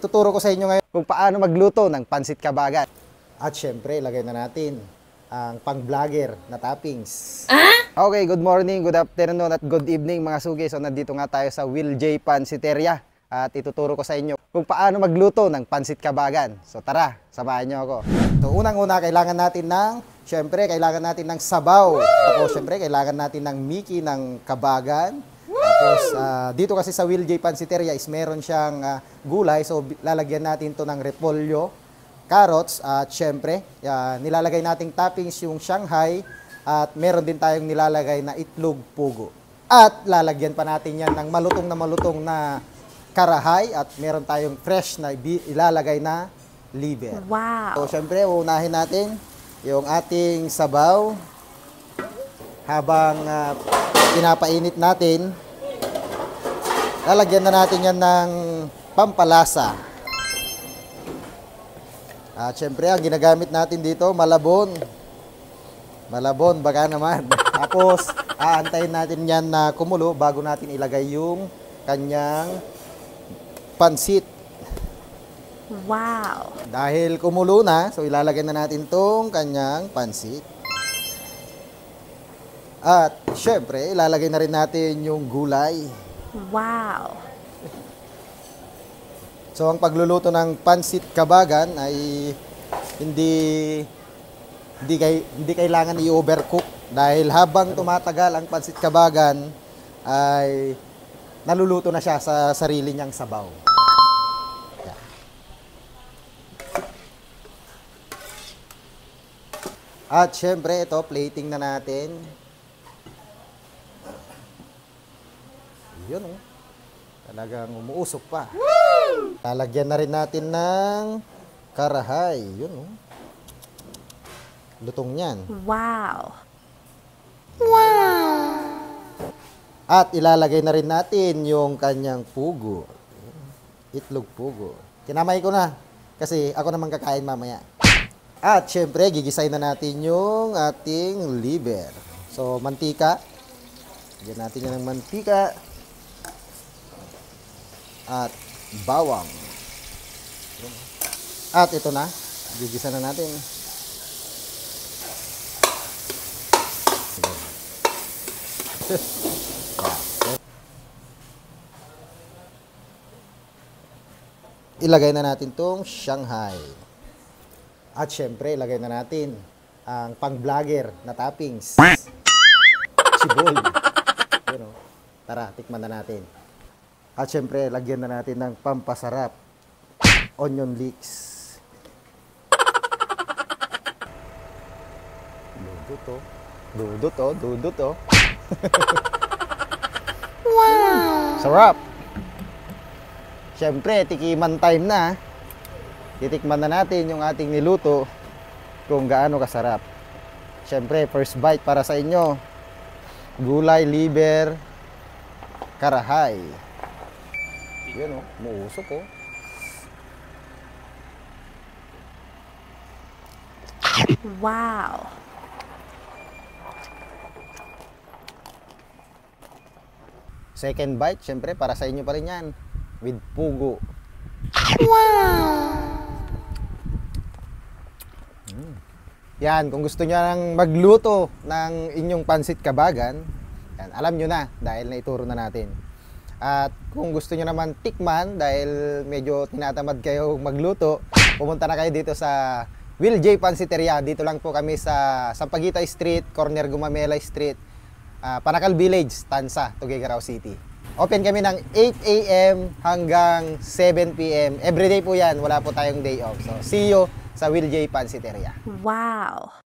Ituturo ko sa inyo ngayon kung paano magluto ng pansit kabagan. At syempre, ilagay na natin ang pang-vlogger na toppings. Okay, good morning, good afternoon at good evening mga sugi. So nandito nga tayo sa Will J Pansiteria at ituturo ko sa inyo kung paano magluto ng pansit kabagan. So tara, samahan niyo ako. So unang-una, kailangan natin ng sabaw. Tapos syempre, kailangan natin ng miki ng kabagan. Tapos dito kasi sa Will J Pansiteria is meron siyang gulay. So lalagyan natin to ng repolyo, carrots at syempre nilalagay nating toppings yung Shanghai at meron din tayong nilalagay na itlog pugo. At lalagyan pa natin yan ng malutong na karahay at meron tayong fresh na ilalagay na liver. Wow! So syempre uunahin natin yung ating sabaw habang pinapainit natin. Lalagyan na natin yan ng pampalasa. At syempre, ang ginagamit natin dito, malabon. Malabon, baka naman. Tapos, aantayin natin yan na kumulo bago natin ilagay yung kanyang pansit. Wow! Dahil kumulo na, so ilalagay na natin tong kanyang pansit. At syempre, ilalagay na rin natin yung gulay. Wow! So, ang pagluluto ng pansit kabagan ay hindi kailangan i-overcook dahil habang tumatagal ang pansit kabagan ay naluluto na siya sa sarili niyang sabaw. Yan. At syempre, ito, plating na natin. Yun, oh. Talagang umuusok pa. Lalagyan na rin natin ng karahay. Yun, oh. Lutong yan. Wow! Wow! At ilalagay na rin natin yung kanyang pugo. Itlog pugo. Kinamay ko na kasi ako naman kakain mamaya. At syempre, gigisay na natin yung ating liver. So, mantika. Lagyan natin yan ng mantika. At bawang. At ito na, gigisa na natin. Ilagay na natin tong Shanghai. At syempre, ilagay na natin ang pang-vlogger na toppings. Sibol. Tara, tikman na natin. At syempre, lagyan na natin ng pampasarap. Onion leeks. Dudot oh. Wow! Sarap! Syempre, tikiman time na. Titikman na natin yung ating niluto kung gaano kasarap. Syempre, first bite para sa inyo. Gulay, liver, karahay. Yan, oh, muusok, oh. Wow! Second bite, syempre, para sa inyo pa rin yan. With pugo. Wow! Yan, kung gusto nyo nang magluto ng inyong pansit kabagan, yan, alam nyo na dahil naituro na natin. At kung gusto nyo naman tikman dahil medyo tinatamad kayo magluto, pumunta na kayo dito sa Will J Pansiteria. Dito lang po kami sa Sampaguita Street, corner Gumamela Street, Panakal Village, Tansa, Tuguegarao City. Open kami ng 8 AM hanggang 7 PM. Everyday po yan, wala po tayong day off. So see you sa Will J Pansiteria. Wow!